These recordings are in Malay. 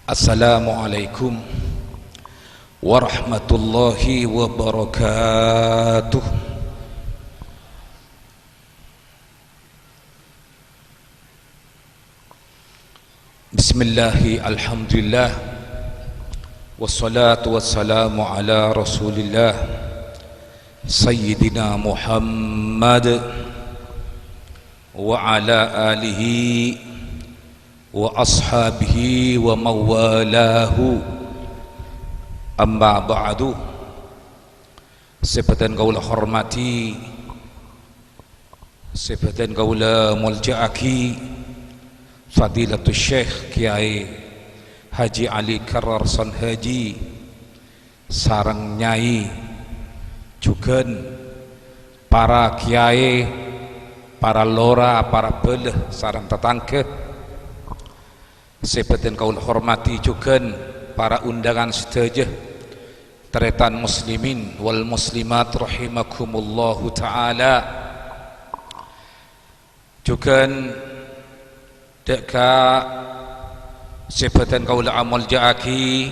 Assalamualaikum warahmatullahi wabarakatuh. Bismillahi alhamdulillah, wassalatu wassalamu ala rasulillah Sayyidina Muhammad wa ala alihi wa ashabihi wa mawalahu, amma ba'du. Seperti kaula hormati, seperti kaula muljaaki Fadilatul Syekh Kiai Haji Ali Karar San Haji sareng nyai juga para kiai, para lora, para beleh sareng tetangga. Seperti kaul hormati juga para undangan setuju teretan muslimin wal muslimat rahimakumullahu ta'ala. Juga deka seperti kaul amal ja'aki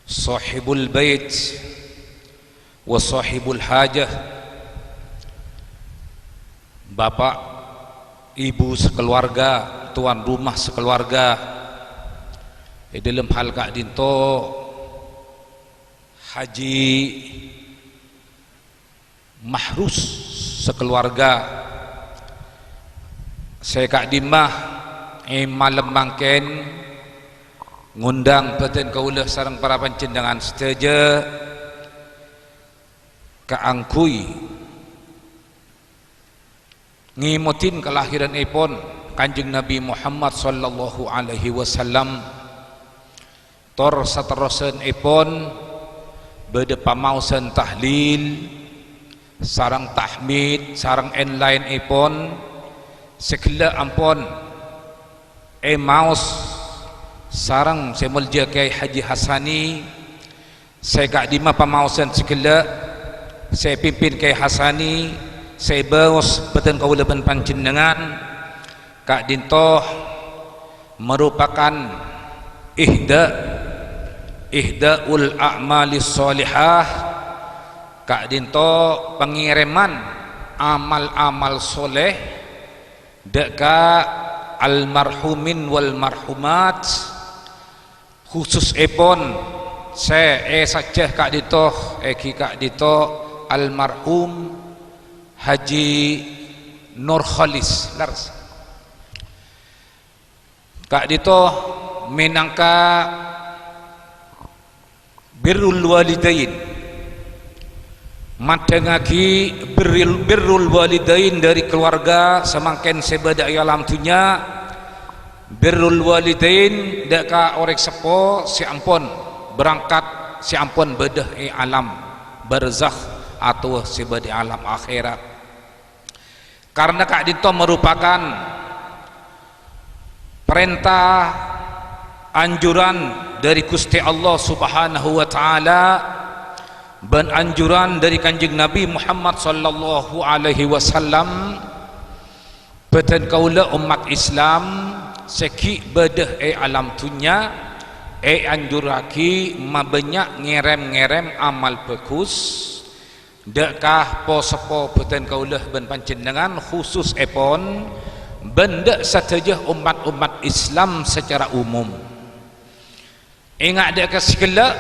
sahibul bait wa sahibul hajah, bapak ibu sekeluarga, tuan rumah sekeluarga, dalam hal Kak Dinto Haji Mahrus sekeluarga. Saya Kak Dimah malam mangken ngundang peten kaulah sareng para pancendengan seteja kaangkui ngimutin kelahiran ipon Kanjeng Nabi Muhammad sallallahu alaihi wasallam. Tor saterosen ipon bede pamausan tahlil sarang tahmid sarang lain ipon sekela ampon maus sarang semulja Kiai Haji Hasani. Saya Kak Dima pamausan sekela, saya pimpin Kiai Hasani, saya baus beten kaula ben panjenengan. Kak Dinto merupakan ihdaul a'malis solihah. Kak Dinto pengiriman amal-amal soleh deka almarhumin wal marhumat, khusus epon saya saja Kak Dinto Kak Dinto almarhum Haji Nur Khalis Lars. Kak Dito minangka birrul walidain, matengaki birrul walidain dari keluarga semangken sebada alam tunya. Birrul walidain deka orek sepo si ampon berangkat si ampon bedah alam barzakh atau sebada alam akhirat. Karena Kak Dito merupakan perintah anjuran dari Gusti Allah Subhanahu wa taala dan anjuran dari Kanjeng Nabi Muhammad sallallahu alaihi wasallam. Peten kaula umat Islam seki bedah alam tunya anjuraki mabanyak ngerem-ngerem amal bagus dekah po-sepo peten kaula ben panjenengan khusus epon benda saja umat-umat Islam secara umum. Ingat dia kesekala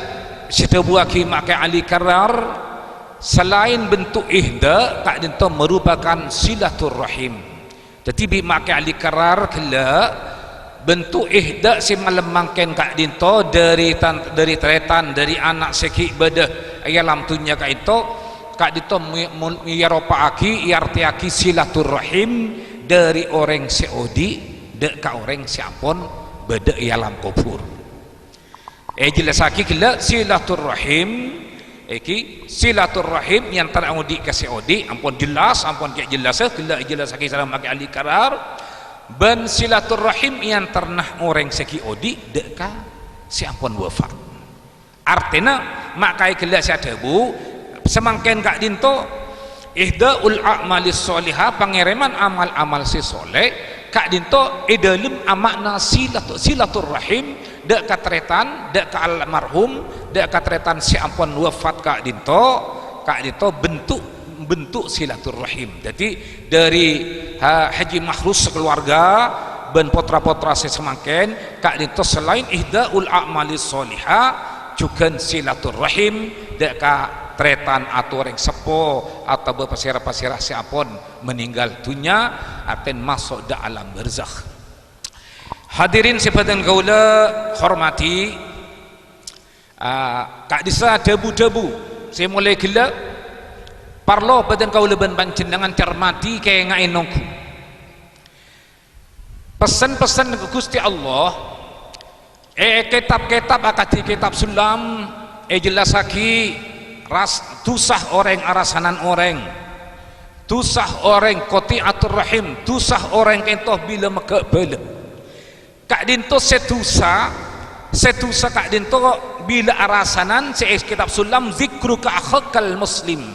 kita buaki makai Ali Karar selain bentuk ihda Kak Dinto merupakan silaturrahim. Jadi makai Ali Karar kala bentuk ihda si malam mangken Kak Dinto dari teretan dari anak seki bedah alam tunya Kak Dinto miyaropaaki iartiaki silaturrahim dari orang seodi dek ka orang siapon beda alam kubur. Jelasaki kala silaturrahim silaturrahim yang terangudi ke seodi ampun jelas ampun kayak jelas kala jelasaki salam pakai Ali Karar ben silaturrahim yang ternah orang seki odi dek ka siapon wafat. Artinya makai kala siadabu semangken Kak Dinto ihdaul a'malis solihah, pengiriman amal-amal si soleh kak dinto dalam amakna silaturrahim dak katretan dak ka almarhum dak katretan si ampun wafat kak dinto bentuk silaturrahim. Jadi dari Haji Mahrus sekeluarga ben potra-potra sesemaken kak dinto selain ihdaul a'malis sholihah juga silaturrahim dak ka tretan atau orang sepo atau berpasirah-pasirah siapun meninggal dunia akan masuk ke alam barzakh. Hadirin sepadan kaula hormati, kak disa debu-debu saya mulai gila parlo badan kaula ben panjenengan cermati kaya ngai nongku pesan-pesan Gusti Allah kitab-kitab akadi kitab sulam jelasaki tusah orang arasanan orang tusah orang qati'atur rahim tusah orang kentoh bila maka bala kak dinto setusa kak dinto bila arasanan kitab sulam zikru ka akhakal muslim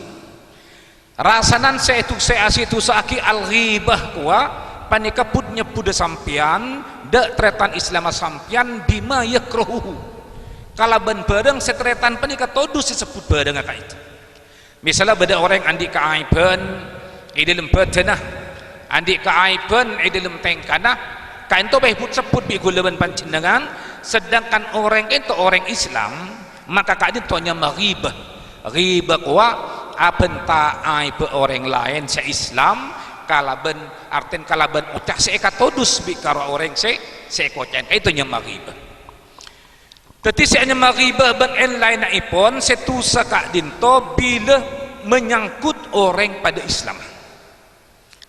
rasanan setusa aki al-ghibah kuwa panika pud nyebut sampian dak tretan Islam sampian bima yakruhu kalaban bareng setretan panika todus disebut bareng akak itu. Misalnya beda orang andi kaaiban dalam badanah andi kaaiban dalam tengkanah kain to bae sebut bi gulaban panjenengan sedangkan orang itu orang Islam maka kak itu nya maghibah ghibah kuwa apenta aib orang lain se Islam kalaban arten kalaban ucah se katodus bi karo orang se kocen itu nya maghibah. Tetapi seanya maghibah ban lain ipon setusa kak dinto bila menyangkut orang pada Islam.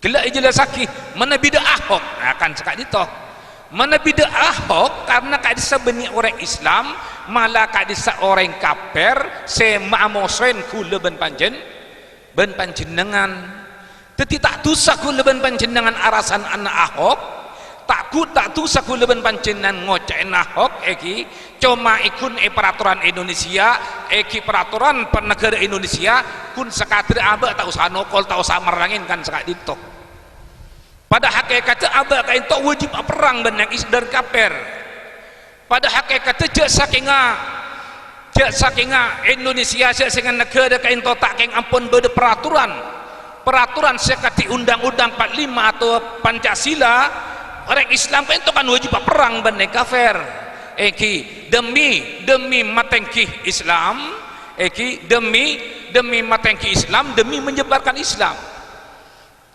Kela jelasaki mana bida ahok akan sekak dito. Mana bida ahok karena kak disa benih orang Islam malah kak disa orang kafir se maamosen kula ban panjenengan. Tetapi tak tusa kula ban panjenengan arasan anak ahok. Tak tusa kula ban panjenengan ngocain ahok eki cuma ikun peraturan Indonesia peraturan negara Indonesia kun sekadar abah tak usah nokol tak usah merangin kan sekak dito pada hakikatnya abah kain to wajib perang benang isdar kafir pada hakikatnya jak sakinga Indonesia dengan negara kain to tak keng ampun beda peraturan sekati undang-undang 45 atau Pancasila orang Islam itu kan wajib perang benang kafir demi matengki Islam demi matengki Islam demi menyebarkan Islam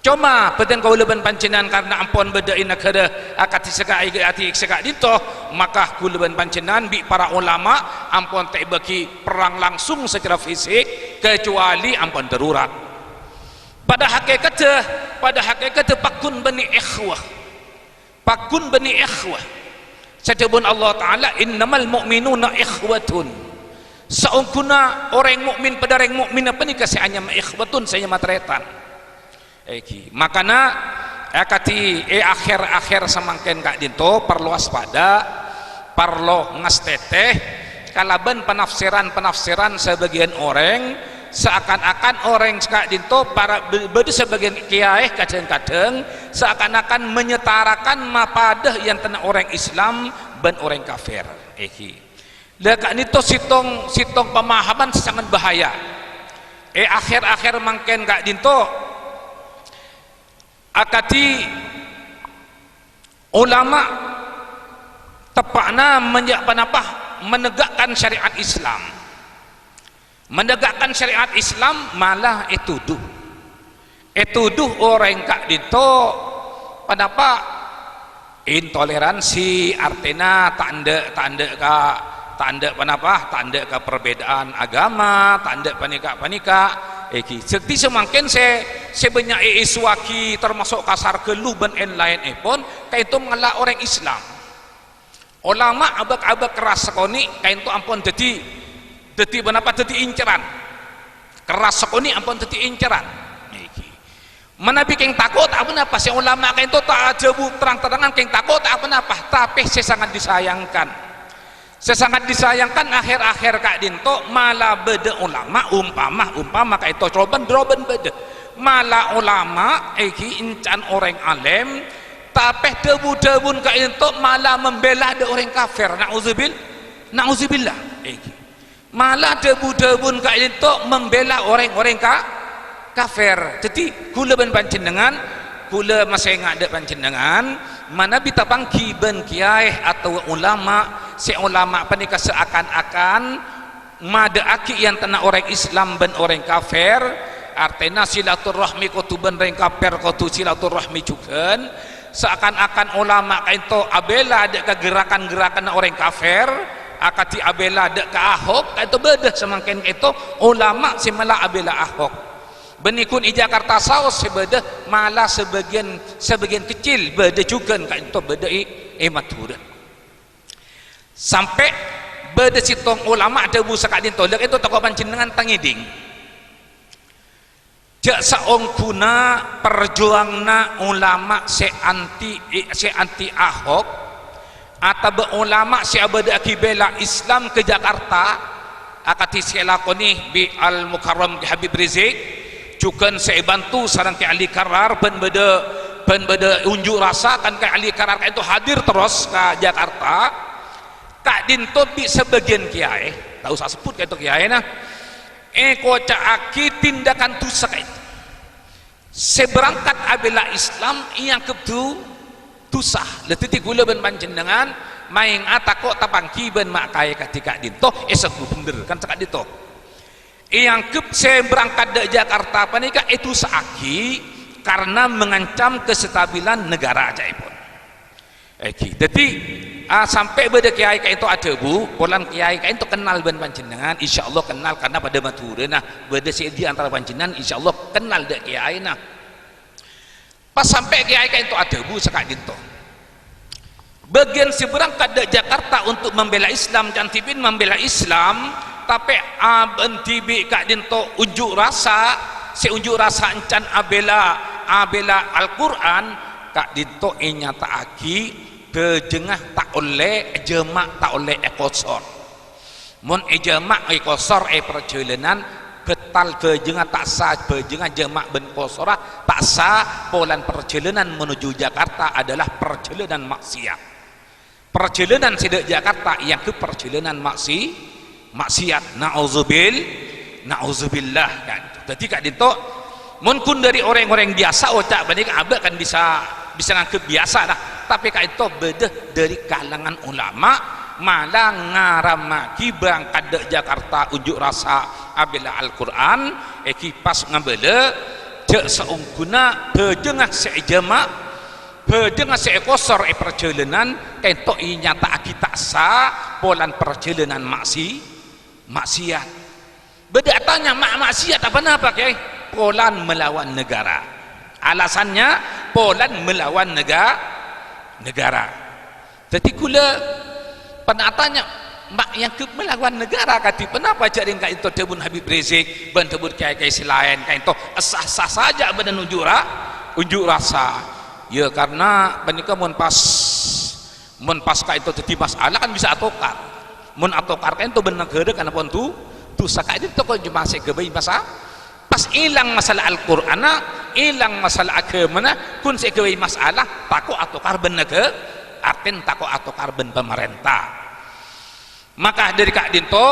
cuma pedang kau leban pancenan karena ampun bedain negara akati sekai ati sekak dito maka kau leban pancenan bi para ulama ampun tak bagi perang langsung secara fisik kecuali ampun darurat pada hakikatnya pakun bani ikhwah Sedebun Allah Ta'ala innamal mu'minuna ikhwatun saungkuna orang mukmin pada orang mukmin apa ni kasih hanya ikhwatun saya matretan makana akati akhir samangken kak dinto perlu waspada perlu ngasteteh kalaban penafsiran sebagian orang seakan-akan orang kak dinto para beda sebagian kiai kadang-kadang seakan-akan menyetarakan mapadah yang tenang orang Islam dan orang kafir kak nito sitong pemahaman sangat bahaya akhir mangken kak dinto akati ulama tepakna menegakkan syariat Islam malah tuduh orang kak dito kenapa intoleransi artinya tanda ke perbedaan agama tanda panika sekti semakin sebanyak iswaki termasuk kasar keluh dan lain pun kayak itu mengalah orang Islam ulama abak keras sekoni kayak itu ampun jadi inceran keras sekoni ampun jadi inceran mana bikin takut apa si ulama kayak itu tak ada terang-terangan kayak takut apa tapi saya sangat disayangkan akhir-akhir kak dinto malah beda ulama umpama kayak itu droben beda malah ulama incan orang alim tapi debu-debun kat itu malah membela ada orang kafir. Na'udzubillah. Malah debu-debun kat itu membela orang-orang kafir. Jadi kula ben panjenengan, kula masih ingat dek panjenengan, mana bita pangki ben kiai atau ulama, si ulama panika seakan-akan mada aki yang tanah orang Islam ben orang kafir, artinya silaturahmi kutu ben orang kafir kutu silaturahmi juga. Seakan-akan ulama kain to abela dek ke gerakan-gerakan orang kafir, akati abela dek ke Ahok kain to beda semakin itu ulama si malah abela Ahok. Benikun di Jakarta saus sebeda malah sebagian kecil beda juga kain to beda matur. Sampai beda sitong ulama ada busa kadin tolak itu tokoh panjenengan tangiding. Jak saongkuna perjuangna ulama se anti Ahok atau ulama se abada akibela Islam ke Jakarta akati se lakoni bi Al Mukarram Habib Rizik cukan se bantu sareng ke Ali Karar ben beda unjuk rasa kan ke Ali Karar itu hadir terus ke Jakarta kak dinto bi sebagian kiai tak usah sebut ka itu kiai nah kocak aki tindakan tusak itu seberangkat abela Islam yang kebetu tusah letiti gula ben panjenengan maing atako tapangki ben mak kaya ketika dinto seku bener kan cakap dito yang kep seberangkat dari Jakarta panika itu saaki karena mengancam kestabilan negara ajaibon jadi sampai beda kiai kain itu ada bu polan kiai kain itu kenal ben panjenengan insyaallah kenal karena pada matur nah beda di antara panjenengan insyaallah kenal dek kiai nah pas sampai kiai kain itu ada bu sekak dinto bagian seberangkat dari Jakarta untuk membela Islam cantipin membela Islam tapi abentibi kak dinto unjuk rasa unjuk rasa encan abela Al-Quran kak dinto nyata aki bejengah tak oleh jemak tak oleh ekosor mun jemak ekosor perjalanan betal bejengah tak sah bejengah jemak ben kosora tak sah polan perjalanan menuju Jakarta adalah perjalanan maksiat perjalanan sedek Jakarta yang ke perjalanan maksiat na'udzubillah kan jadi kak dito mun kun dari orang-orang biasa ocak banding abak kan bisa ngangkep biasa dah tapi kak itu beda dari kalangan ulama malah ngaramaki berangkat dari Jakarta unjuk rasa abila Al-Quran pas ngabela cek seungkuna bejengah sejamak bejengah seekosor perjalanan itu nyata kita sah polan perjalanan maksiat beda tanya maksiat apa kay polan melawan negara alasannya polan melawan negara jadi kula pernah tanya mak yang ke melawan negara kati kenapa jadi engkau itu debun Habib Rizik ben debun kiai-kiai lain kain itu sah-sah saja benar unjuk rasa ya karena menika mun pas ka itu jadi masalah kan bisa atokar mun atokar kan itu benar gede karena pun tu saka itu kok cuma segebai masa pas hilang masalah Al-Quran hilang masalah agama kun segebai masalah takut atokar ben negara artin takut atokar ben pemerintah maka dari kak dinto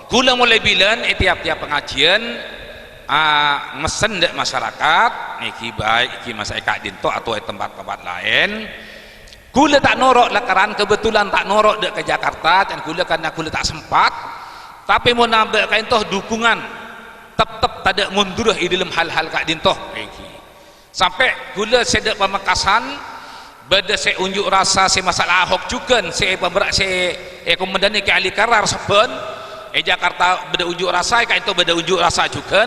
gula mulai bilang tiap-tiap pengajian mesen dek masyarakat iki baik iki masa kak dinto atau tempat-tempat lain gula tak norok lakaran kebetulan tak norok dek ke Jakarta dan gula karena gula tak sempat tapi mau nambah kain toh dukungan tetap tidak mundur di dalam hal-hal kak dinto sampai gula sedek Pamekasan beda saya unjuk rasa saya masalah Ahok juga saya komandan ke Ali Karar seben Jakarta beda unjuk rasa kak itu beda unjuk rasa juga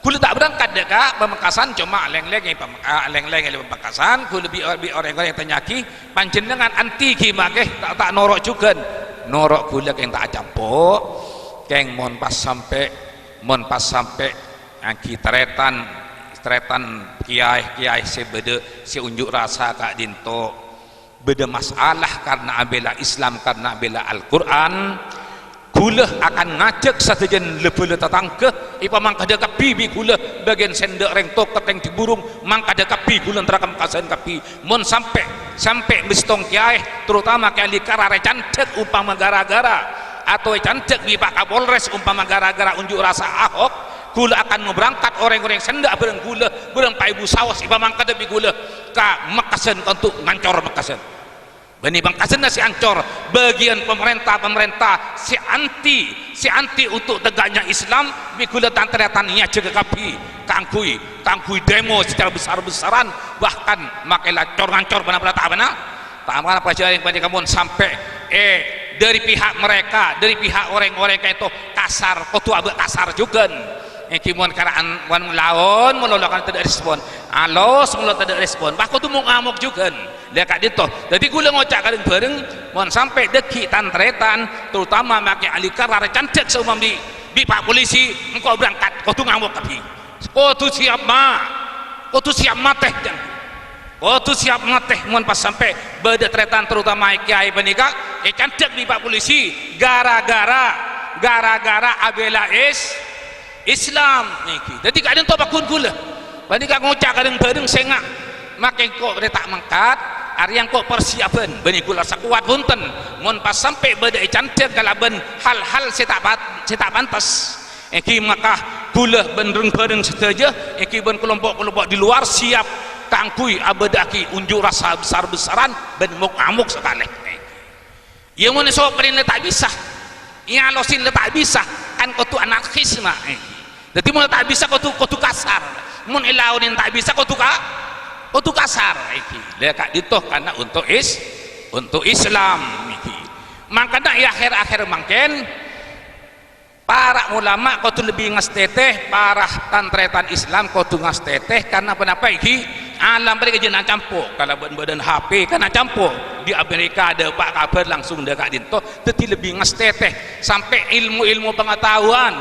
gula tak berangkat dek kak Pamekasan cuma leng-leng Pamekasan gula lebih orang-orang yang tanyaki panjenengan anti gimana tak norok juga norok gula yang tak campur keng mon pas sampai aki teretan kiai sebeda unjuk rasa kak dinto beda masalah karena abela Islam karena abela Al-Quran gula akan ngajak satejen lebele tatangke ipa mangka ada kapi bi gula bagian sendok reng tok keteng di burung mangka ada kapi gula terakam kasan kapi mon sampai mestong kiai terutama kiai karare cancet umpama gara-gara atau cancet bi Pak Kapolres umpama gara-gara unjuk rasa Ahok gula akan berangkat orang-orang sendok bereng gula bereng Pak Ibu Sawas ipa mangka ada bi gula ka Makassar untuk ngancor Makassar Bani Bangkasen si ancor bagian pemerintah si anti untuk tegaknya Islam bikula tantratan-nya jaga kapi kangkui demo secara besar-besaran bahkan makai lacor ngancor benar-benar tak mana pelajaran yang pada kamu sampai dari pihak mereka dari pihak orang-orang kayak itu kasar kotu abek kasar juga kimuan karaan wan lawan melolakan tidak respon alos mulut tidak respon bahkan tu mau ngamuk juga dia kat itu jadi gula ngocak kadang bareng mohon sampai deki tantretan terutama makai alikar rara cancet seumam di Pak Polisi engkau berangkat kau tu ngamuk tapi kau tu siap mateh dan kau tu siap mateh mohon pas sampai berdatretan terutama kiai penikah cancet di Pak Polisi gara-gara abela Islam niki. Jadi kadang tu bakun gula. Bani kak ngocak kadang bareng sengak. Makai kok tak mangkat. Hari yang kok persiapan. Bani gula sakuat punten. Mon pas sampai badai cantik kalaban hal-hal saya tak pantas. Eki maka gula benreng bareng saja. Eki ben kelompok-kelompok di luar siap kangkui abadaki unjuk rasa besar-besaran ben amuk sekali. Yang mana so perintah tak bisa. Yang alosin tak bisa kan kau tu anarkisme. Jadi mun tak bisa kau tu kasar. Mun ilaunin tak bisa kau tu kasar iki. Lek ditoh karena untuk Islam iki. Makanya ya akhir-akhir mangken para ulama kau tu lebih ngasteteh para tantretan Islam kau tu ngasteteh karena kenapa iki alam mereka jenang campur kalau badan HP kan campur di Amerika ada Pak Kabar langsung dekat dinto jadi lebih ngasteteh sampai ilmu pengetahuan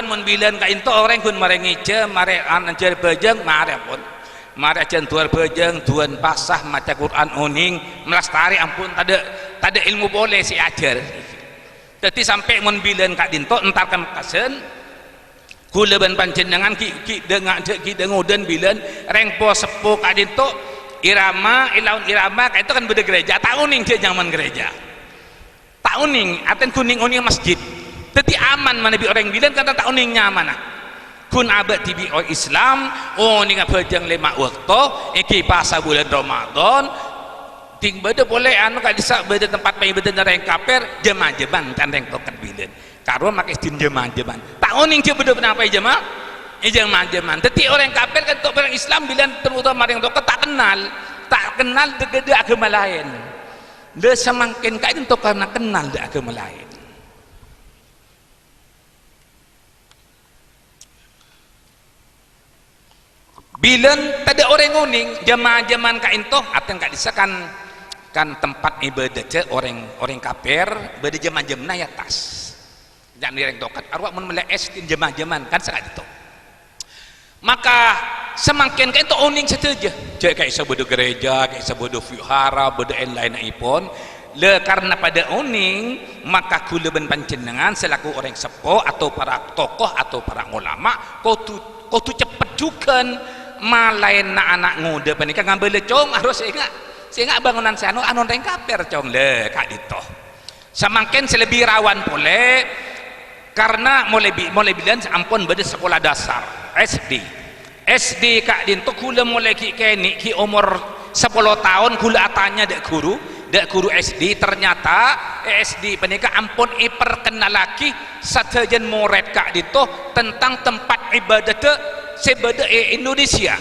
membilan ka into orang kun marengice mare anjar bejeng mare pun mare ajan tuar bejeng tuan pasah maca Quran uning melastari ampun tada ilmu boleh si ajar jadi sampai membilan ka dinto entar ka Makassar kula ban panjenengan ki dengoden bilen rengpo sepuh kadito irama ka itu kan beda gereja tauning je zaman gereja tauning aten kuning uning masjid jadi aman mana bi orang bilen kata tauning nyaman kun abad tibi Islam ning bejang 5 waktu iki pas bulan Ramadan ting beda boleh anu ka disa beda tempat mai beda reng kaper jemaah-jemaah kan reng token bilen karo makai tim jemaah-jemaah tak oning je beda apa jemaah jemaah tapi orang kafir kan untuk orang Islam bilang terutama yang tak kenal de agama lain de semakin kain untuk karena kenal de agama lain bilang tak ada orang oning jemaah-jemaah kain toh aten kak disakan kan tempat ibadah je orang kafir beda jemaah-jemaah ya tas jangan direng tokat arwah mun melees tin jemaah-jemaah kan sangat itu maka semakin kayak itu oning saja cek kayak sabodo gereja kayak sabodo vihara bodo lain ipon le karena pada oning maka kula ben panjenengan selaku orang sepuh atau para tokoh atau para ulama kau tu cepet juga malain anak muda panika ngambil lecong harus ingat bangunan saya anu reng kaper cong le kak dito semakin selebih rawan boleh karena mulai bilang ampun beda sekolah dasar SD kak dinto kula mulai ki umur 10 tahun kula atanya dek guru SD ternyata SD penika ampun perkenalaki satejen murid kak dinto tentang tempat ibadah sebeda Indonesia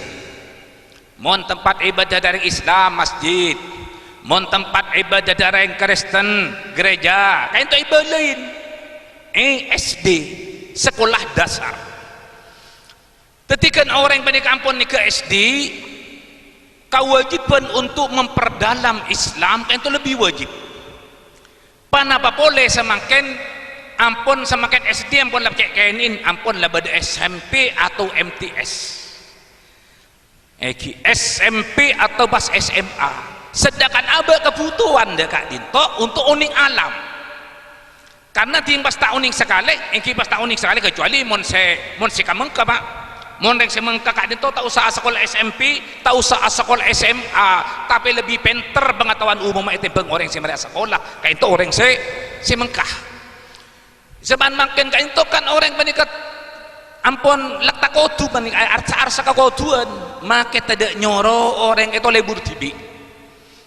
mon tempat ibadah dari Islam masjid mon tempat ibadah dari Kristen gereja kain to ibadahin SD sekolah dasar ketika orang pada kampung ni ke SD kewajiban untuk memperdalam Islam kan itu lebih wajib panapa boleh semakin ampun semakin SD ampun lah cek kainin ampun lah pada SMP atau MTS SMP atau pas SMA sedangkan ada kebutuhan dekat dinto untuk uning alam karena timbas tak unik sekali pas tak unik sekali kecuali mon se kamengka pak mon rek semengka kak dito tak usah sekolah SMP tak usah sekolah SMA tapi lebih pinter pengetahuan umum itu beng orang se mereka sekolah kayak itu orang se mengkah zaman makin kayak itu kan orang benikat ampun letak kodu bani arsa koduan make tidak nyoro orang itu lebur tibi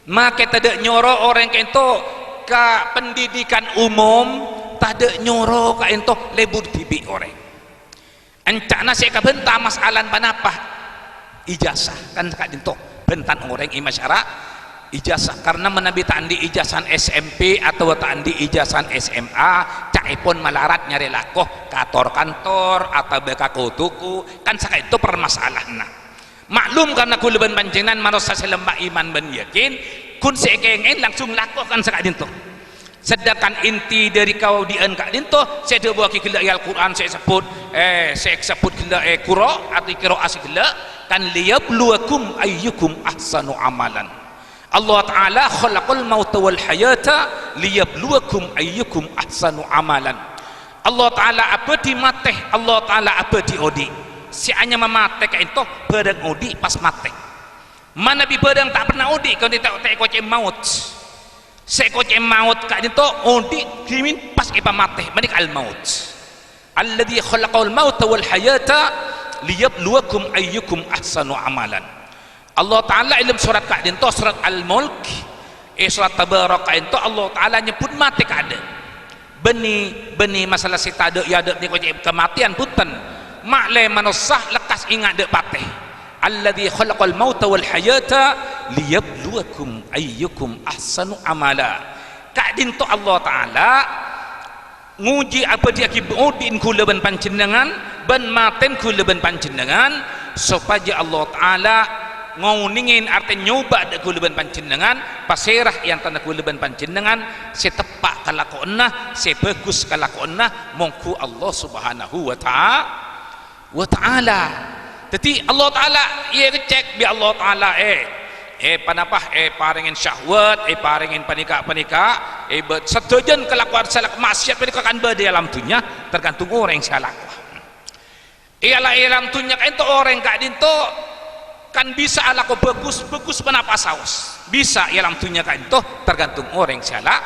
make tidak nyoro orang itu ke pendidikan umum tak nyoro ka ento lebur tibi orang encana saya kabenta masalah panapa ijazah kan kak ento bentan orang i masyarakat ijazah karena menabi tandi ijazah SMP atau tandi ijazah SMA caipun malarat nyari lakoh kantor atau beka kutuku kan saka itu permasalahan maklum karena kuluban panjenengan manusia selembah iman ben yakin kun sekengen langsung lakoh kan saka ento sedangkan inti dari kau diangkat dinto saya dah buat kira Al-Quran saya sebut kira qira atau qiraat kira kan liyabluwakum ayyukum ahsanu amalan Allah Ta'ala khalaqal mauta wal hayata liyabluwakum ayyukum ahsanu amalan Allah Ta'ala apa di mate Allah Ta'ala apa di odi si hanya memate ka itu bedang odi pas mate mana bi bedang tak pernah odi kalau tak kocem maut sekocem maut kak dito odi krimin pas ipa mate manik al maut alladhi khalaqal mauta wal hayata liyabluwakum ayyukum ahsanu amalan Allah Ta'ala dalam surat kak dito surat al-mulk surat tabarak kak dito Allah Ta'ala nyebut mati kak ada beni masalah si tada ya ada ni kocem kematian putan makle manusah lekas ingat dek pateh alladhi khalaqal mauta wal hayata liyabluwakum ayyukum ahsanu amala kak dinto Allah Ta'ala nguji apa dia kibudin kula ban panjenengan ban maten kula ban panjenengan supaya Allah Ta'ala ngauningin artinya nyoba dak kula ban panjenengan pasirah yang tanah kula ban panjenengan setepak kalakonna sebagus kalakonna mongku Allah Subhanahu wa Ta'ala. Jadi Allah Ta'ala ia cek bi Allah Ta'ala panapah paringin syahwat paringin panika setujan kelakuan salah maksiat panika kan berde alam dunia tergantung orang salah ialah alam dunia kan itu orang kak dinto kan bisa ala ko bagus panapa saus bisa alam dunia kan itu tergantung orang salah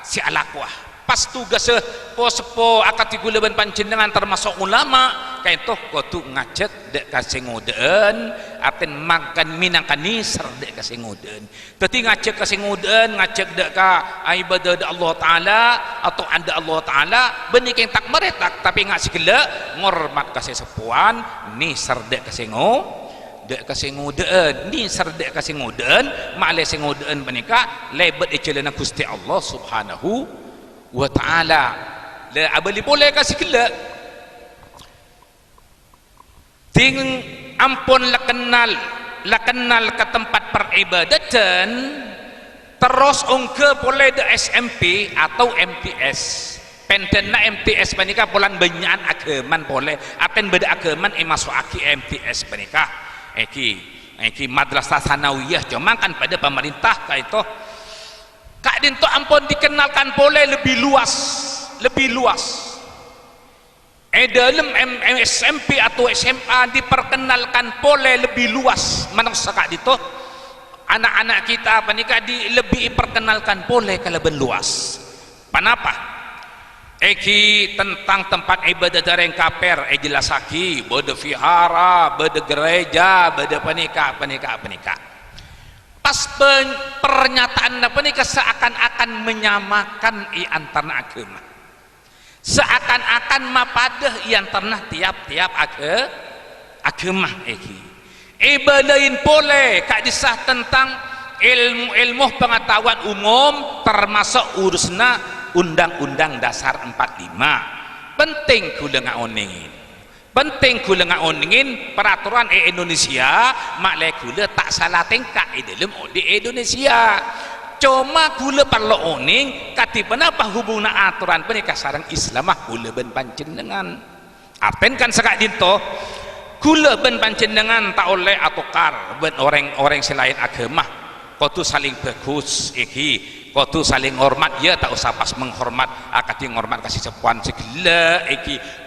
si alakwa pas tugas sepo akad digulaban panjenengan termasuk ulama kayak itu kudu ngajak dek kasih ngoden aten makan minangkani ser dek kasih ngoden tapi ngajak kasih ngoden ngajak dek ka ibadah Allah Ta'ala atau anda Allah Ta'ala benih yang tak meretak tapi ngasih gila ngormat kasih sepuan ni ser dek kasih dek kasih ngoden ni ser dek kasih ngoden maklai sing ngoden benika lebet icelana Gusti Allah Subhanahu wa Ta'ala la abali boleh kasih kela ting ampun la kenal ke tempat peribadatan terus ungke boleh de SMP atau MTS pendena MTS menikah polan banyak agaman boleh akan beda agaman masuk aki MTS menikah eki madrasah sanawiyah cuma kan pada pemerintah kayak itu kak dinto ampun dikenalkan boleh lebih luas dalam SMP atau SMA diperkenalkan boleh lebih luas manungsa kak dinto anak-anak kita nikah lebih diperkenalkan boleh kalau lebih luas kenapa tentang tempat ibadah dari yang kaper jelas lagi beda vihara beda gereja beda penikah pas pernyataan apa nih seakan-akan menyamakan antara agama seakan-akan mapadah antara tiap-tiap agama ibadahin boleh kak disah tentang ilmu pengetahuan umum termasuk urusna undang-undang dasar 45 penting kula ngaoningin peraturan Indonesia maklai kula tak salah tingkah dalam di Indonesia cuma kula perlu oning kati kenapa hubungan aturan penikah sarang Islamah kula ben panjenengan apen kan sekak dinto kula ben panjenengan tak oleh atukar ben orang-orang selain agama tu saling bagus kau tu saling hormat ya, tak usah pas menghormat akati ngormat kasih sepuan segala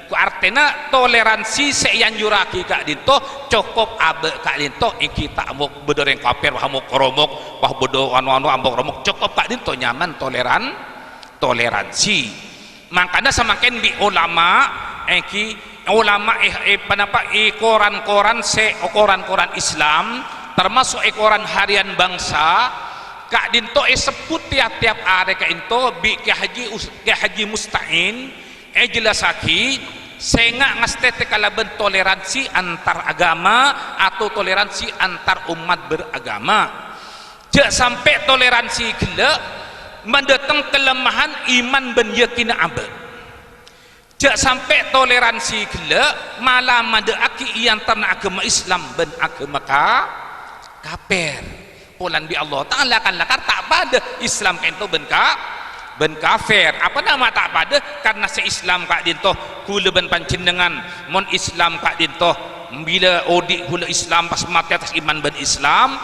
ku artinya toleransi seyan juraki kak dinto cukup abe kak dinto tak mau bedoreng kafir wah mau koromok wah bodo anu ambok romok cukup kak dinto nyaman toleransi. Makanya semakin di ulama ulama penapa koran-koran koran Islam termasuk koran harian bangsa kak dinto sebut tiap-tiap hari kak dinto bi ke haji Musta'in jelasaki sehingga ngastete kalaban toleransi antar agama atau toleransi antar umat beragama. Jak sampai toleransi gila mendatang kelemahan iman ben yakin abad. Jak sampai toleransi gila malah mendeaki yang terna agama Islam ben agama kafir. Polan bi Allah Ta'ala kan lakar tak pada Islam kento ben kafir. Apa nama tak pada karena se-Islam kak dintoh kula ben panjenengan mon Islam kak dintoh bila odik kula Islam pas mati atas iman ben Islam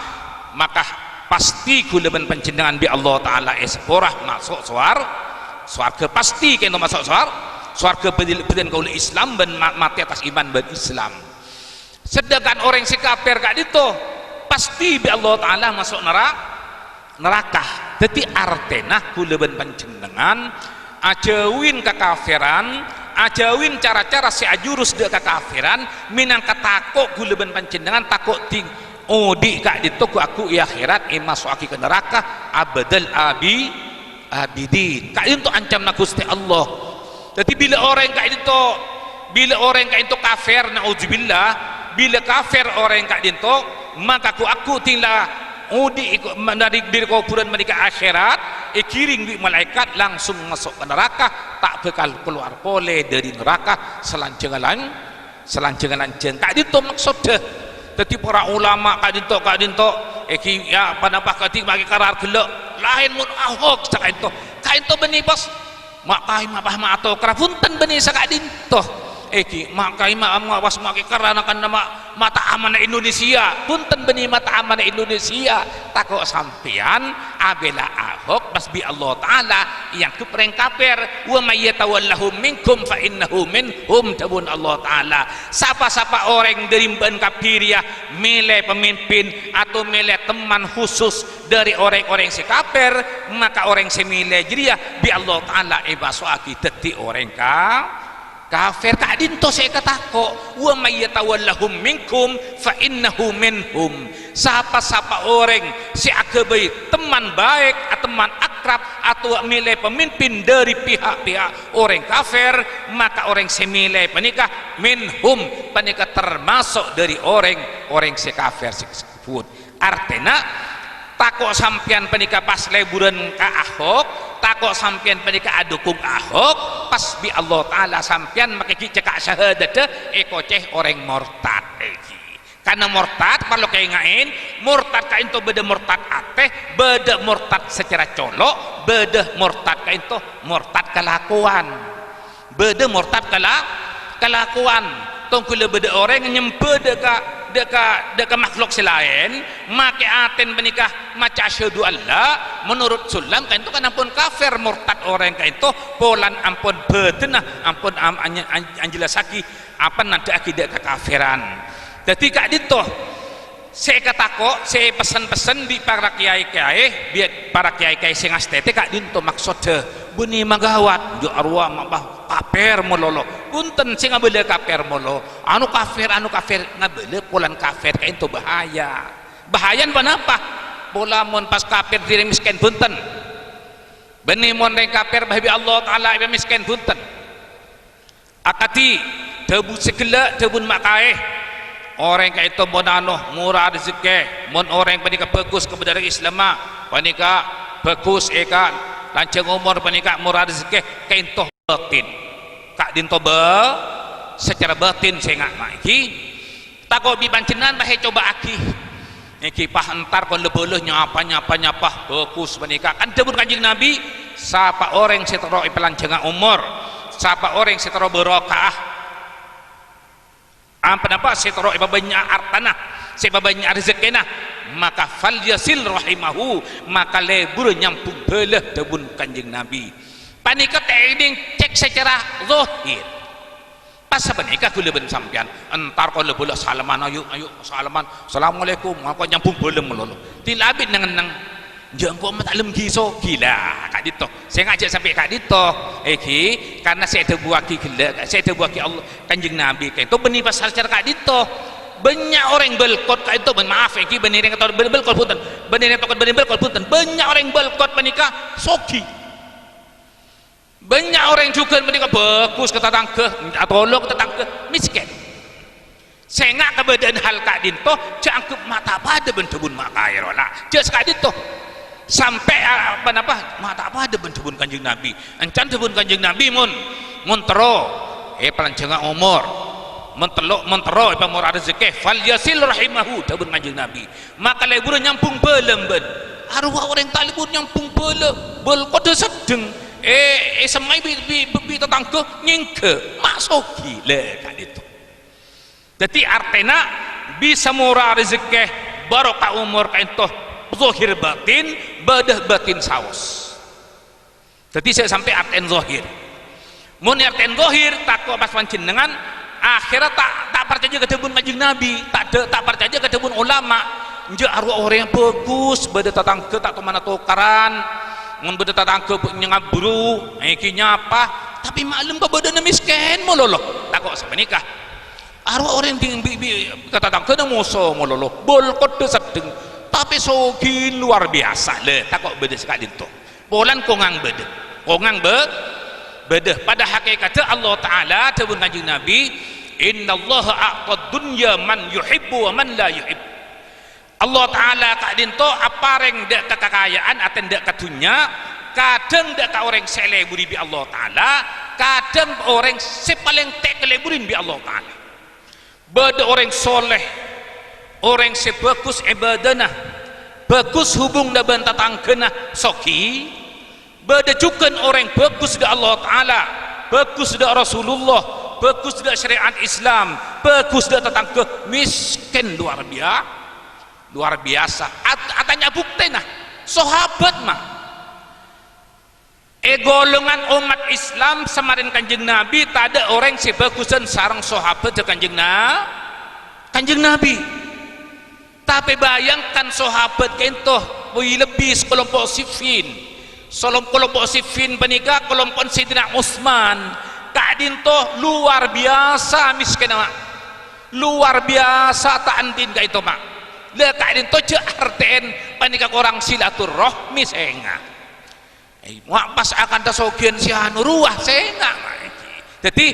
maka pasti kula ben panjenengan bi Allah Ta'ala seporah masuk swarga pasti kena masuk swarga beden kula Islam ben mati atas iman ben Islam. Sedangkan orang si kafir kak dintoh pasti bi Allah Ta'ala masuk neraka. Jadi artena kula ben panjenengan ajawin kekafiran, ajawin cara-cara si ajurus de kekafiran minang katakok kula ben panjenengan takok ting odi kak ditu aku ya akhirat masuk ke neraka abadal abidin. Kak itu ancam na Gusti Allah. Jadi bila orang kak itu kafir naudzubillah, bila kafir orang kak itu maka aku tinggal udi ikut dari kuburan mereka akhirat kiring di malaikat langsung masuk ke neraka tak bakal keluar boleh dari neraka selanjangan tak itu maksudnya. Jadi para ulama kak dinto ya panapah kating bagi karar gelak lain mun ahok cak itu benih bos makai mapah atau kerapunten benih sakak dinto makai was makai karena kan nama mata amanah Indonesia punten benih mata amanah Indonesia takut sampean abela ahok basbi Allah Ta'ala yang kepereng kafir wa may yatawallahum minkum fa innahu minhum tabun Allah Ta'ala. Siapa-siapa orang dari ben kafir ya milih pemimpin atau milih teman khusus dari orang-orang si kafir maka orang si milih jadi ya bi Allah Ta'ala ibasuaki dadi orang kafir kak dinto saya katako wa may yatawallahum minkum fa innahu minhum. Siapa-siapa orang si akabai teman baik atau teman akrab atau milih pemimpin dari pihak-pihak orang kafir maka orang si milih penikah minhum penikah termasuk dari orang si kafir sebut. Artinya takut sampian penikah pas liburan ke Ahok takut sampian penikah adukung Ahok pas bi Allah Ta'ala sampian maka cekak syahadat ceh orang murtad karena murtad kalau kayak ngain murtad kain to beda murtad ateh beda murtad secara colok beda murtad kain to murtad kelakuan beda murtad kelakuan tongkul beda orang nyempe deka makhluk selain make aten menikah maca asyhadu alla menurut sulam kan itu kan ampun kafir murtad orang kan itu polan ampun bedenah ampun anjelasaki apa nanti akidah kekafiran. Jadi kak dito saya katako saya pesan-pesan di para kiai-kiai biar para kiai-kiai sing astete kak dinto maksudnya beni magawat jo arwah mabah kafir mololo punten sing ngabele kafir molo anu kafir ngabele polan kafir kayak itu bahaya kenapa bola mon pas kafir diri miskin punten beni mon reng kafir bahabi Allah Ta'ala iba miskin punten akati debu segala debun makai orang kayak itu monano murah rezeki mon orang panika bagus kepada Islam panika bagus eka lanceng umur panika murah rezeki kaintoh batin kak dinto secara batin saya nggak maiki takut bibancenan bahaya coba iki pah entar kon lebuluh nyapa bagus panika kan debun kanjeng Nabi siapa orang setero pelancengan umur siapa orang setero berokah apa setero banyak artanah sebab banyak rezekina maka falyasil rahimahu, maka lebur nyampung belah tebun Kanjeng Nabi. Panika teding cek secara zahir. Pas panika kula ben sampean entar kalau bola salaman ayo salaman assalamualaikum apa nyampung belah melolo. Tilabit nang jengko tak lem giso gila kak dito saya ngajak sampai kak dito karena saya terbuaki gila saya terbuaki Allah Kanjeng Nabi kayak itu benih pasal cara kak dito banyak orang belkot kak itu maaf benih yang kata belkot punten benih yang tokot benih belkot punten banyak orang belkot menikah soki banyak orang juga menikah bagus kata tangke atau lo kata tangke miskin saya ngak keberadaan hal kak dito jangkup mata pada bentubun makai rola jas kak dito sampai apa mata apa ada bentubun Kanjeng Nabi encan tebun Kanjeng Nabi mun tero pelancenga umur mentero pamor rezeki fal yasil rahimahu tebun Kanjeng Nabi maka lebur nyampung belem ben arwah orang talibur nyampung belem bel kode sedeng semai bi tetangga nyingke masuk gile kan itu jadi artena bisa murah rezeki barokah umur kain toh zahir batin badah batin saus. Jadi saya sampai arten zahir. Mun arten zahir takwa pas panjenengan akhirat tak percaya ke tebun Kanjeng Nabi, tak percaya ke tebun ulama. Nje arwah orang yang bagus badah tatangke tak kemana tukaran. Mun badah tatangke nyangabru, iki nyapa, tapi maklum ka badan miskin mololo. Takwa sampai nikah. Arwah orang yang kata tatangke na muso mololo. Bol kode sedeng tapi sogi luar biasa le takut beda sekali itu bolan kongang beda pada hakikatnya Allah Ta'ala tebun Kanjeng Nabi innallaha a'tad dunya man yuhibbu wa man la yuhibbu Allah Ta'ala kak dinto apareng dek kekayaan aten dek katunya kadang dek ka orang seleburi bi Allah Ta'ala kadang orang sepaling tek keleburin bi Allah Ta'ala beda orang soleh orang sebagus ibadana bagus hubung da banta tangkena soki bedejukan orang bagus da Allah Ta'ala bagus da Rasulullah bagus da syariat Islam bagus da tetangke miskin luar biasa atanya bukti nah sahabat mah golongan umat Islam samarin Kanjeng Nabi tak ada orang sebagusan sarang sahabat da Kanjeng Nabi. Tapi bayangkan sahabat kentoh lebih sekelompok sifin penikah kelompok Sayyidina Utsman kak dintoh luar biasa miskin mak luar biasa tak antin kak itu mak le kak dintoh je arten penikah orang silaturahmi senga mak pas akan tasogian sianu ruah senga jadi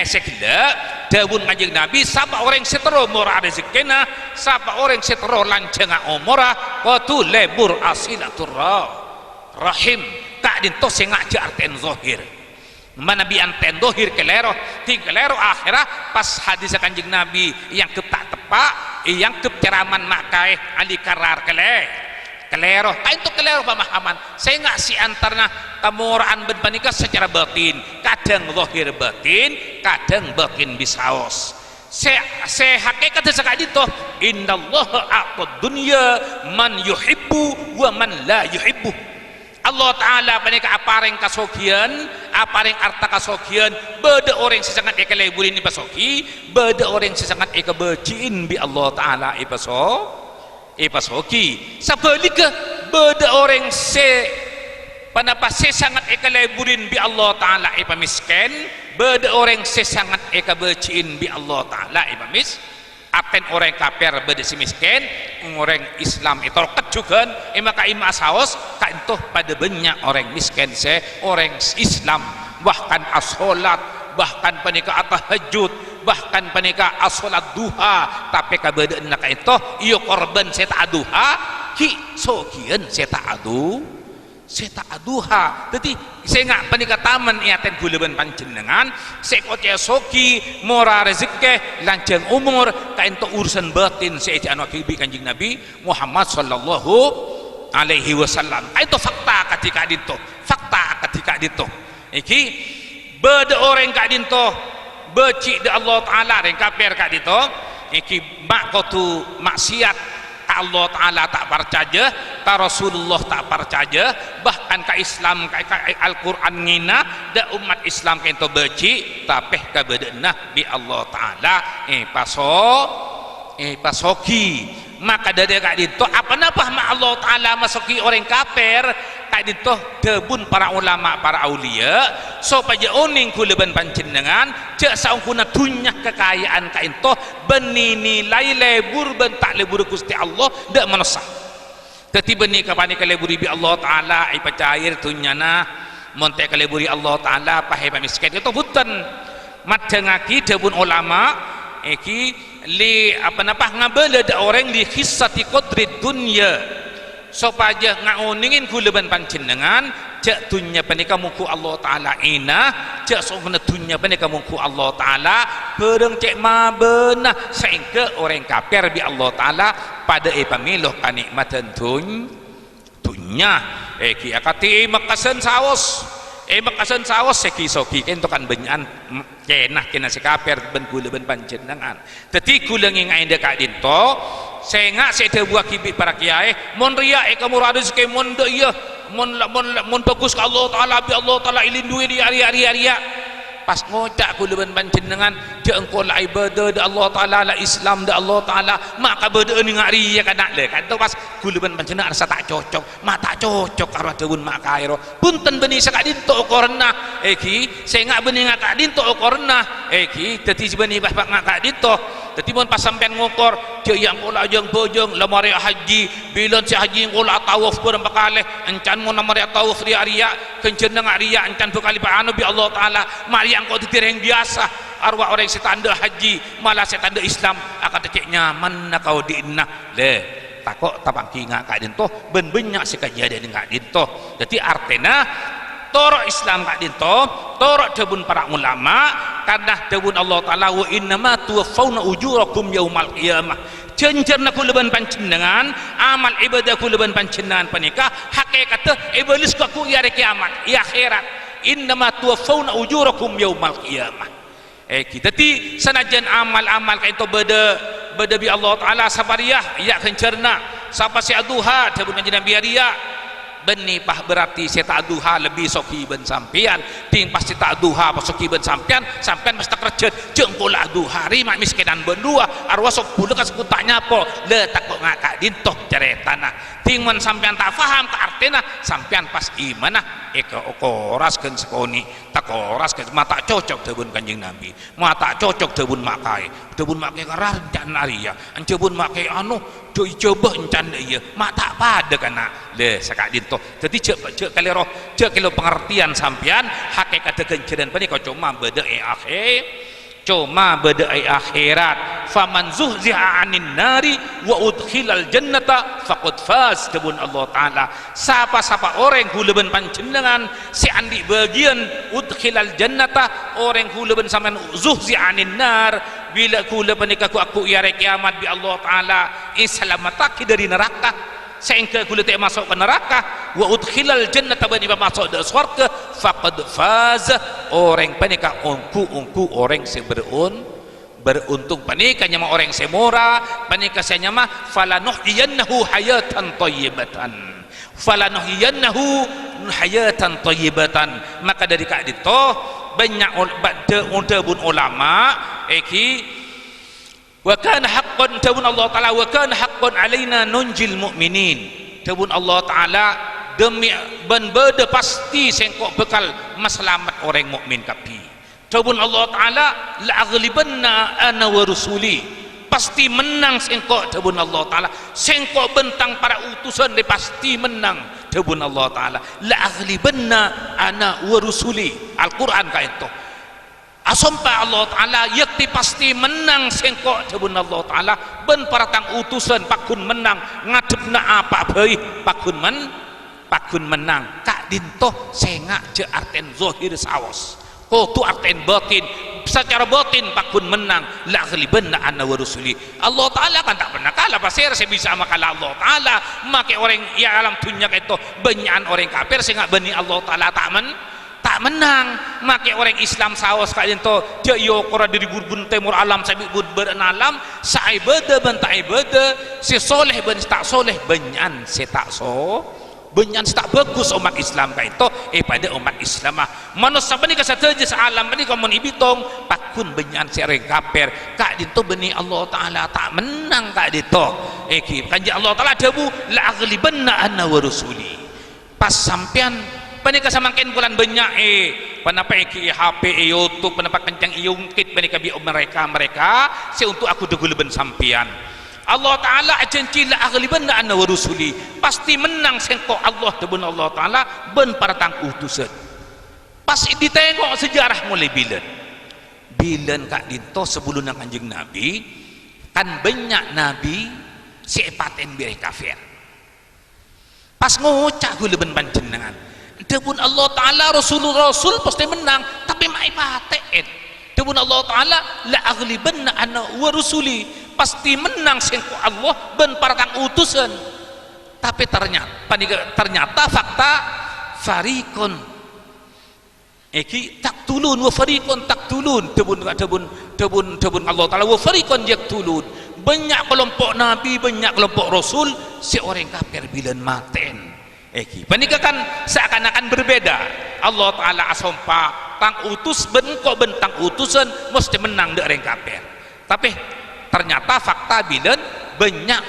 sekila dawun Kanjeng Nabi sapa orang setero murah rezekina sapa orang setero lancenga umurah watu lebur asilatur rahim tak dinto senga arten zahir mana bi anten zahir kelero akhirah pas hadis Kanjeng Nabi yang tak tepak yang keceraman makai ali karar kelero itu kelero pemahaman saya nggak si antarna kemurahan berpanika secara batin kadang zahir batin kadang batin bisaos saya hakikat sekali itu innallaha a'tad dunya man yuhibbu wa man la yuhibbu Allah Ta'ala panika apareng kasogian apareng arta kasogian beda orang sesangat eka leburin ipa sogi beda orang sesangat eka beciin bi Allah Ta'ala ipa sogi sebaliknya beda orang sangat eka leburin bi Allah Ta'ala ipa miskin beda orang sangat eka beciin bi Allah Ta'ala ipa aten orang kafir beda si miskin orang Islam itu kejugan maka ima saos kantoh pada banyak orang miskin orang Islam bahkan as-salat bahkan penikah tahajud bahkan penikah as-salat duha tapi kabedaan nak itu iyo korban seta duha ki sokian seta aduha jadi saya nggak penikah taman iaten guleban panjenengan saya kocaya soki mora rezeki lanceng umur kain to urusan batin saya anak kibi Kanjeng Nabi Muhammad sallallahu alaihi wasallam itu fakta ketika dito iki beda orang kak dinto beci de Allah Ta'ala yang kafir kak dito iki mak kotu maksiat ka Allah Ta'ala tak percaya, ka Rasulullah tak percaya, bahkan ka Islam ka Al-Quran ngina da umat Islam ka ento beci tapi ka bedena bi Allah Ta'ala pasoki. Maka dari kak dito apa napa ma Allah Ta'ala masuki orang kafir kak dito debun para ulama para aulia supaya oning kuleban panjenengan cek saungkuna dunya kekayaan kak itu beni nilai lebur bentak lebur Gusti Allah dak menesah teti beni kapani kaleburi bi Allah Ta'ala ai pacair tunyana monte kaleburi Allah Ta'ala pahe pamiskin itu butan madengaki debun ulama eki li apa napa ngabala da orang li khissati qadrid dunya supaya ngauningin kuleban panjenengan cek dunya panika muku Allah Ta'ala ina cek sungguh dunya panika muku Allah Ta'ala bereng cek mabena sehingga orang kafir bi Allah Ta'ala pada pamiluh kanikmatan dunya eki akati makasan saos makasan sawas seki soki kento kan benyan kenah kena si kafir ben kula ben panjenengan teti kula ngingai dekat dinto sengak sete buah kibit para kiai mon ria kamu radus ke mon de iya mon fokus ke Allah Ta'ala bi Allah Ta'ala ilindui di hari-hari pas ngocak kula ben panjenengan je engko la ibadah da Allah Ta'ala la Islam da Allah Ta'ala maka beda ni ngari ya kana le kan tu pas kula ben panjenengan rasa tak cocok mak tak cocok karo deun mak kairo punten beni sakak dinto korna eki sengak beni ngakak dinto korna eki dadi beni bah ngakak dinto dadi mun pas sampean ngokor je yang kula jeung bojong lamari haji bilon si haji kula tawaf berapa kali encan mun lamari tawaf ria kenceun ngaria encan bekali pa anu bi Allah Ta'ala mari yang kau yang biasa arwah orang setanda haji malah setanda Islam akan tekek nyaman nak kau diinah le takok tapang kinga kak dinto ben banyak sekejadian kak dinto jadi artinya torok Islam kak dinto torok debun para ulama karena debun Allah Ta'ala wa innama tuwaffawna ujurakum yaumal qiyamah cencerna kuleban panjenengan amal ibadah kuleban panjenengan panika hakikatnya iblis kaku ya kiamat ya akhirat innama tuwaffawna ujurakum yaumal qiyamah kita ti sanajan amal-amal ka itu beda bi Allah Ta'ala sabariah ya kencerna sapa si aduha tabun nabi ria beni pah berarti saya tak duha lebih soki ben sampian ting pasti tak duha soki ben sampian mesti kerja jeung pula duha mak miskinan ben dua arwah sok pula kas kutanya po le takok ngakak dintoh caretana ting mun sampean tak paham ka artina sampean pas imanah okoraskeun sekoni tak oraskeun mata cocok debun Kanjeng Nabi mata cocok debun makai karancan aria encebun makai anu cuy coba encan ieu mak tak pada kana le sakak dinto jadi cek kali roh cek kilo pengertian sampean hakikat kenceun panika cuma beda akhirat faman zuhziha 'anil nari wa udkhilal jannata faqad faz debun Allah Ta'ala sapa orang kuleban panjenengan si andi bagian udkhilal jannata orang kuleban sampean zuhziha 'anil nar bila kula panika aku ya kiamat bi Allah Ta'ala isalamataki dari neraka sehingga kula tak masuk ke neraka wa udkhilal jannata bani masuk ke surga faqad faz orang panika ungku orang beruntung panika nyama orang semora panika nyama falanuhyiyannahu hayatan thayyibatan maka dari kak dito banyak bun ulama wa kana haqqan tabun Allah Ta'ala wa kana haqqan alaina nunjil mu'minin tabun Allah Ta'ala demi ben beda pasti sengkok bekal maselamat orang mukmin kapi tabun Allah Ta'ala la aghlibanna ana wa rusuli pasti menang sengkok tabun Allah Ta'ala sengkok bentang para utusan dia pasti menang tabun Allah Ta'ala la aghlibanna ana wa rusuli Al-Quran ka itu asompa Allah Ta'ala yakti pasti menang sengkok tabun Allah Ta'ala ben paratang utusan pakun menang ngadepna apa baik pakun menang kak dinto sengak je arten zohir sawas tu arten batin secara batin pakun menang la ghalibanna ana wa rusuli Allah Ta'ala kan tak pernah kalah pasir saya bisa makalah Allah Ta'ala make orang ya alam dunia itu banyak orang kafir sehingga bani Allah Ta'ala tak tak menang make orang Islam sawas kak dinto dia yo kora dari burbun timur alam sabi burbun alam sai beda ben tak beda si soleh ben tak soleh benyan si tak so benyan tak bagus umat Islam kak itu pada umat Islam manusia bani kasataja sa alam bani kamu ibitong pakun benyan si orang kafir kak dinto bani Allah taala tak menang kak dinto ki kanji Allah taala debu la aghlibanna anna wa rusuli pas sampean panika samangkin bulan banyak panapa iki HP YouTube panapa kencang iungkit panika bi mereka si untuk aku deguleben sampian Allah taala janji la aghlibanna anna wa rusuli pasti menang sengko Allah tebun Allah taala ben para tang utusan pas ditengok sejarah mulai bilen kak dinto sebelum nang kanjeng Nabi kan banyak nabi si epaten bi kafir pas ngocak guleben panjenengan debun Allah taala rasul pasti menang tapi mai paten debun Allah taala la aghlibanna ana wa rusuli pasti menang sengko Allah ben para kang utusan tapi ternyata fakta farikon iki taktulun wa farikon taktulun debun Allah taala wa farikon yaktulun banyak kelompok nabi banyak kelompok rasul si orang kafir bilan maten panika kan seakan-akan berbeda Allah taala asompa tang utus bengko bentang utusan mesti menang dari orang kafir tapi ternyata fakta bilen banyak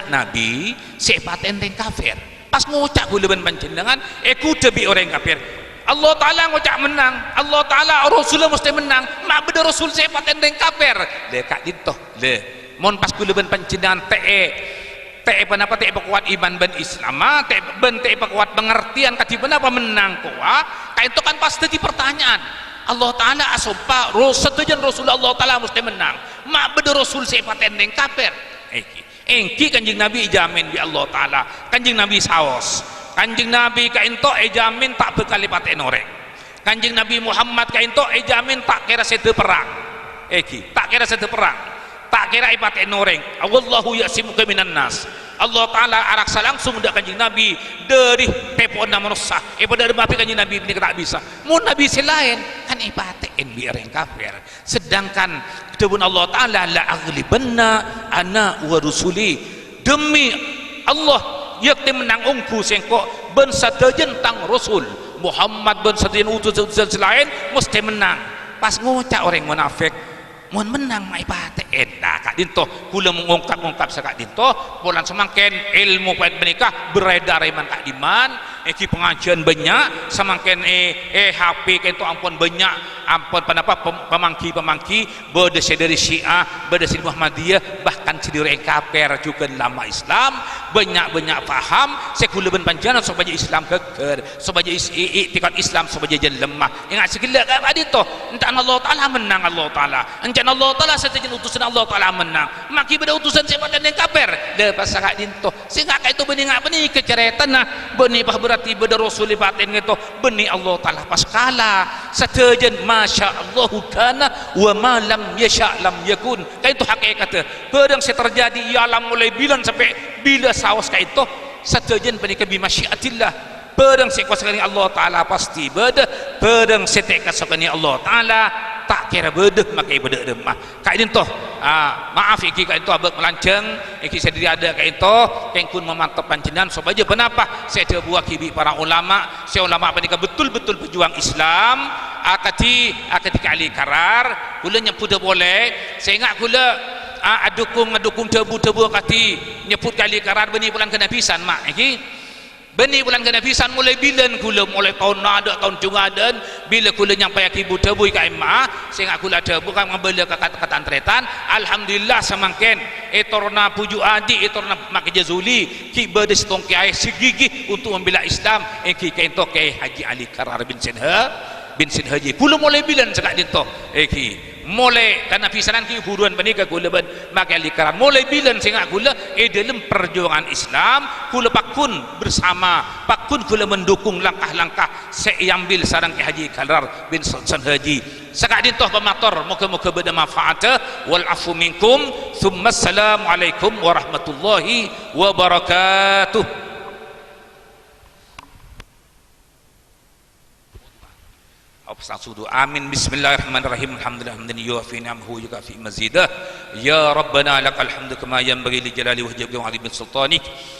nabi sepaten orang kafir pas ngucap guleben panjenengan debi orang kafir Allah taala ngucap menang Allah taala rasul mesti menang mak beda rasul sepaten orang kafir le kak ditoh le mon pas guleben panjenengan penapa kuat iman ben Islam kuat pengertian kati penapa menang koa itu kan pasti di pertanyaan Allah taala asompa setujan Rasulullah Allah taala mesti menang mak beda rasul sepaten deng kafir engki kanjing Nabi jamin bi Allah taala kanjing Nabi saos kanjing Nabi kainto jamin tak bekali paten orek kanjing Nabi Muhammad kainto jamin tak kira sede perang tak kira sede perang tak kira ibatin orang Allahu yasimuka minan nas Allah taala araksa langsung dak kanjing Nabi dari tepon manusia dari mapi kanjing Nabi ini tak bisa mun nabi selain kan ibatin bi orang kafir sedangkan debun Allah taala la aghlibanna ana wa rusuli demi Allah yakti menang ungku sengko ben sadajen tang rasul Muhammad ben sadajen utusan selain mesti menang pas ngucap orang munafik mun menang mai paten dah kak dinto kula mengungkap sa kak dinto bulan semangken ilmu menikah beredar iman kak diman iki pengajian banyak semangken HP kento ampun banyak ampun panapa pemangki beda dari Syiah beda dari Muhammadiyah bahkan sendiri kafir juga lama Islam banyak paham sekula ben panjana supaya Islam geger supaya iktikad Islam supaya jen lemah ingat segala kak dinto entah Allah taala menang Allah taala Allah taala satejen utusan Allah taala menang maki beda utusan sepadan yang kafir lepas sakak dinto sehingga itu benih keceretan nah benih berarti beda rasul paten gitu benih Allah taala pas kala satejen masya Allah kana wa ma lam yasha lam yakun itu hakikatnya bedang se terjadi ya alam mulai bilan sampai bila sawas ka itu satejen benih bi masyiatillah bedang se kuasani Allah taala pasti bedang se tek kasani Allah taala tak kira bedeh makai bedeh demah kak dinto maaf iki kak itu abek melanceng iki saya ada kak itu kengkun memantap panjenengan supaya kenapa saya buah kibi para ulama saya ulama apa betul-betul pejuang Islam akati kali karar kula nyebut boleh saya ingat kula adukung tebu akati nyebut kali karar beni bulan kenabisan mak iki beni bulan kenabisan mulai bilan kula mulai tahun ada tahun jungadan bila kula nyampai akibu tebu ka imah sehingga kula tebu kan ngabela ka kata antretan alhamdulillah semangken etorna puju adi etorna make jazuli ki bade setong kiai segigih untuk membela Islam ki kaento kiai Haji Ali Karar bin Haji kula mulai bilan sekak dinto ki mulai karena pisanan ki huruan panika kula ban make Ali Karar mulai bilan sehingga kula dalam perjuangan Islam kula pakun bersama pakun kula mendukung langkah-langkah seambil sarang Ki Haji Karar bin Haji sekak dintoh pemator moga-moga beda manfaat wal afu minkum thumma assalamualaikum warahmatullahi wabarakatuh. Amin. Bismillahirrahmanirrahim. Alhamdulillah hamdan yuwafi ni'amahu wa yukafi mazidah. Ya Rabbana lakal hamdu kama yanbaghi li jalali wajhika wa 'azimi sultanik.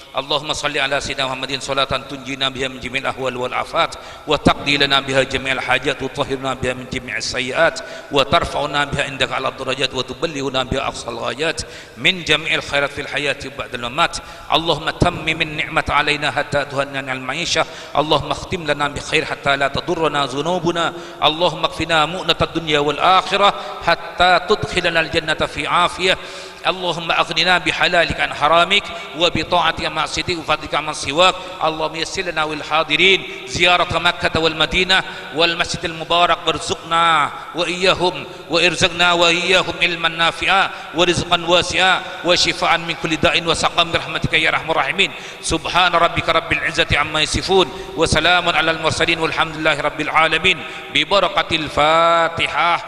Allahumma salli ala sayyidina Muhammadin salatan tunjina biha min jami'il ahwal wal afat wa taqdi lana biha jami'al hajat wa tahhirna biha min jami'is sayyi'at wa tarfa'una biha indaka 'ala darajat wa tuballighuna biha aqsal ghayat min jami'il khairat fil hayati wa ba'dal mamat. Allahumma tammim ni'mata 'alaina hatta tuhannina al ma'ishah. Allahumma khtim lana bi khair hatta la tadurrana dhunubuna. Allahumma kfina mu'natad dunya wal akhirah hatta tudkhilana al jannata fi afiyah. Allahumma aghnina bihalalika an haramik wa bi ta'atika ma'siyatik wa fadlika man siwak. Allahumma yassir lana wal hadirin ziyarat Makkah wal Madinah wal Masjidil Mubarak warzuqna wa iyyahum wa irzaqna wa iyyahum ilman nafi'a wa rizqan wasi'a wa shifaan min kulli da'in wa saqam bi rahmatika ya arhamar rahimin. Subhana rabbika rabbil izzati amma yasifun wa salamun alal mursalin walhamdulillahi rabbil alamin bi barakatil Fatihah.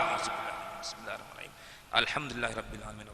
Bismillahirrahmanirrahim. Alhamdulillahi rabbil alamin.